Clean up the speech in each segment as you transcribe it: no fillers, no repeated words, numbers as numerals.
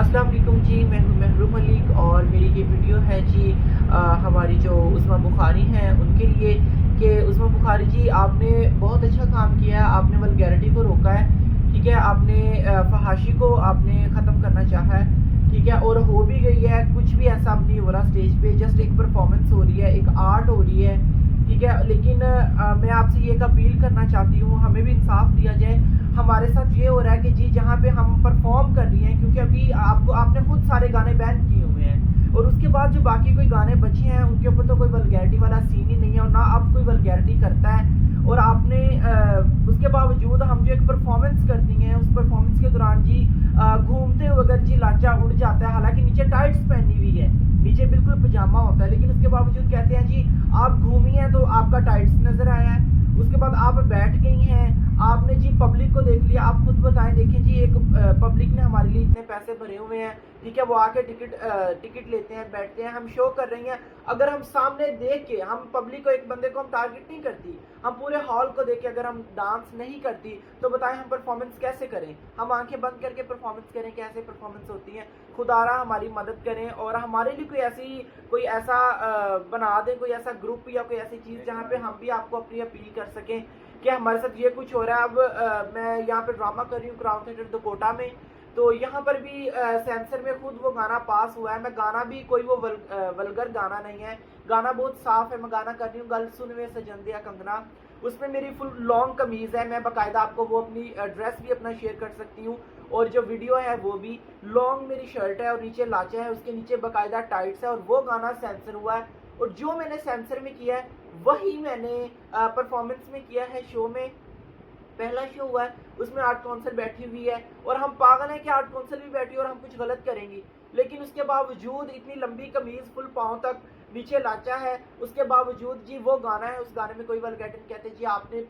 अस्सलाम वालेकुम जी, मैं हूं महरूम मलिक और मेरी ये वीडियो है जी हमारी जो उस्मा बुखारी हैं उनके लिए कि उस्मा बुखारी जी आपने बहुत अच्छा काम किया है। आपने वल्गैरिटी को रोका है, ठीक है। आपने फहाशी को आपने ख़त्म करना चाहा है, ठीक है। और हो भी गई है, कुछ भी ऐसा अब नहीं हो रहा स्टेज पे, जस्ट एक परफॉर्मेंस हो रही है, एक आर्ट हो रही है, ठीक है। लेकिन मैं आपसे ये एक अपील करना चाहती हूँ, हमें भी इंसाफ दिया जाए। हमारे साथ ये हो रहा है कि जी जहाँ पे हम परफॉर्म कर रही हैं, क्योंकि अभी आपने खुद सारे गाने बैन किए हुए हैं और उसके बाद जो बाकी कोई गाने बचे हैं उनके ऊपर तो कोई वल्गैरिटी वाला सीन ही नहीं है और ना अब कोई वल्गैरिटी करता है। और आपने उसके बावजूद हम जो एक परफॉर्मेंस करती हैं उस परफॉर्मेंस के दौरान जी घूमते हुए अगर जी लांचा उड़ जाता है, हालांकि नीचे टाइट्स पहनी हुई है, नीचे बिल्कुल पजामा होता है, लेकिन उसके बावजूद कहते हैं जी आप घूमी हैं तो आपका टाइट्स नजर आया है। उसके बाद आप बैठ गई हैं, आपने जी पब्लिक को देख लिया। आप खुद बताएं, देखें जी एक पब्लिक ने हमारे लिए इतने पैसे भरे हुए हैं, ठीक है। वो आके टिकट लेते हैं, बैठते हैं, हम शो कर रही हैं। अगर हम सामने देख के, हम पब्लिक को, एक बंदे को हम टारगेट नहीं करती, हम पूरे हॉल को देख के अगर हम डांस नहीं करती तो बताएं हम परफॉर्मेंस कैसे करें। हम आंखें बंद करके परफॉर्मेंस करें, कैसे परफॉर्मेंस होती है। खुदारा हमारी मदद करें और हमारे लिए कोई ऐसा बना दें, कोई ऐसा ग्रुप या कोई ऐसी चीज़ जहाँ पे हम भी आपको अपनी अपील कर सकें कि हमारे साथ ये कुछ हो रहा है। अब मैं यहाँ पे ड्रामा कर रही हूँ क्राउन थिएटर दुकोटा में, तो यहाँ पर भी सेंसर में खुद वो गाना पास हुआ है। मैं गाना भी कोई वो वल्गर गाना नहीं है, गाना बहुत साफ है। मैं गाना कर रही हूँ गल सुन वे सजन दिया कंगना, उसमें मेरी फुल लॉन्ग कमीज है। मैं बाकायदा आपको वो अपनी ड्रेस भी अपना शेयर कर सकती हूँ और जो वीडियो है वो भी लॉन्ग मेरी शर्ट है और नीचे लाचा है, उसके नीचे बाकायदा टाइट्स है और वो गाना सेंसर हुआ है। और जो मैंने सेंसर में किया है वही मैंने परफॉर्मेंस में किया है। शो में पहला शो हुआ है, उसमें आर्ट काउंसिल बैठी हुई है और हम पागल हैं कि आर्ट काउंसिल भी बैठी और हम कुछ गलत करेंगी, लेकिन उसके बावजूद इतनी लंबी कमीज फुल पाँव तक, नीचे लाचा है, उसके बावजूद जी वो गाना है, उस गाने में कोई वल्गैरिटी कहते जी आपने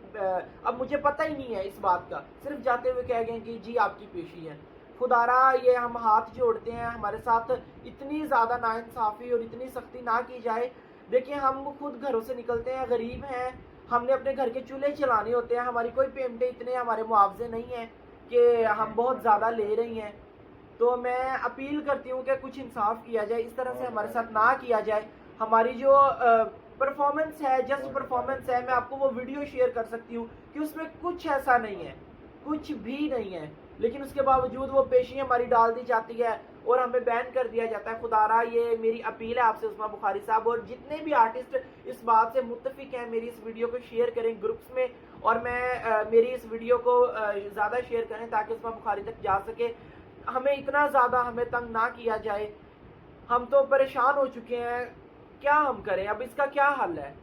अब मुझे पता ही नहीं है इस बात का, सिर्फ जाते हुए कह गए कि जी आपकी पेशी है। खुदारा ये हम हाथ जोड़ते हैं, हमारे साथ इतनी ज़्यादा नाइंसाफ़ी और इतनी सख्ती ना की जाए। देखिए हम खुद घरों से निकलते हैं, गरीब हैं, हमने अपने घर के चूल्हे चलाने होते हैं, हमारी कोई पेमेंटें इतने हमारे मुआवजे नहीं हैं कि हम बहुत ज़्यादा ले रही हैं। तो मैं अपील करती हूँ कि कुछ इंसाफ किया जाए, इस तरह से हमारे साथ ना किया जाए। हमारी जो परफॉर्मेंस है, जस्ट परफॉर्मेंस है, मैं आपको वो वीडियो शेयर कर सकती हूँ कि उसमें कुछ ऐसा नहीं है, कुछ भी नहीं है, लेकिन उसके बावजूद वो पेशी हमारी डाल दी जाती है और हमें बैन कर दिया जाता है। खुदारा ये मेरी अपील है आपसे उस्मा बुखारी साहब, और जितने भी आर्टिस्ट इस बात से मुत्तफिक हैं मेरी इस वीडियो को शेयर करें ग्रुप्स में, और मैं मेरी इस वीडियो को ज़्यादा शेयर करें ताकि उस्मा बुखारी तक जा सके। हमें इतना ज़्यादा हमें तंग ना किया जाए, हम तो परेशान हो चुके हैं, क्या हम करें अब, इसका क्या हल है।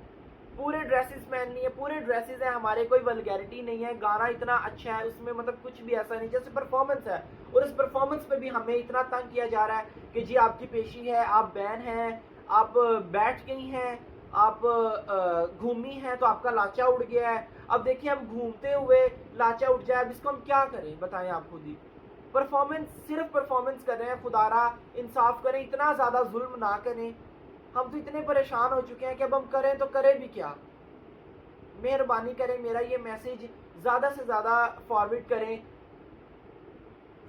पूरे ड्रेसेस पहननी है, पूरे ड्रेसेस हैं हमारे, कोई वल्गैरिटी नहीं है, गाना इतना अच्छा है उसमें, मतलब कुछ भी ऐसा नहीं, जैसे परफॉर्मेंस है और इस परफॉर्मेंस पे भी हमें इतना तंग किया जा रहा है कि जी आपकी पेशी है, आप बैन हैं, आप बैठ गई हैं, आप घूमी हैं तो आपका लाचा उड़ गया है। अब देखिए हम घूमते हुए लाचा उड़ जाए, अब इसको हम क्या करें बताएं आप खुद ही। परफॉर्मेंस, सिर्फ परफॉर्मेंस कर रहे हैं, खुदारा इंसाफ करें, इतना ज़्यादा जुल्म ना करें। हम तो इतने परेशान हो चुके हैं कि अब हम करें तो करें भी क्या। मेहरबानी करें, मेरा ये मैसेज ज़्यादा से ज़्यादा फॉरवर्ड करें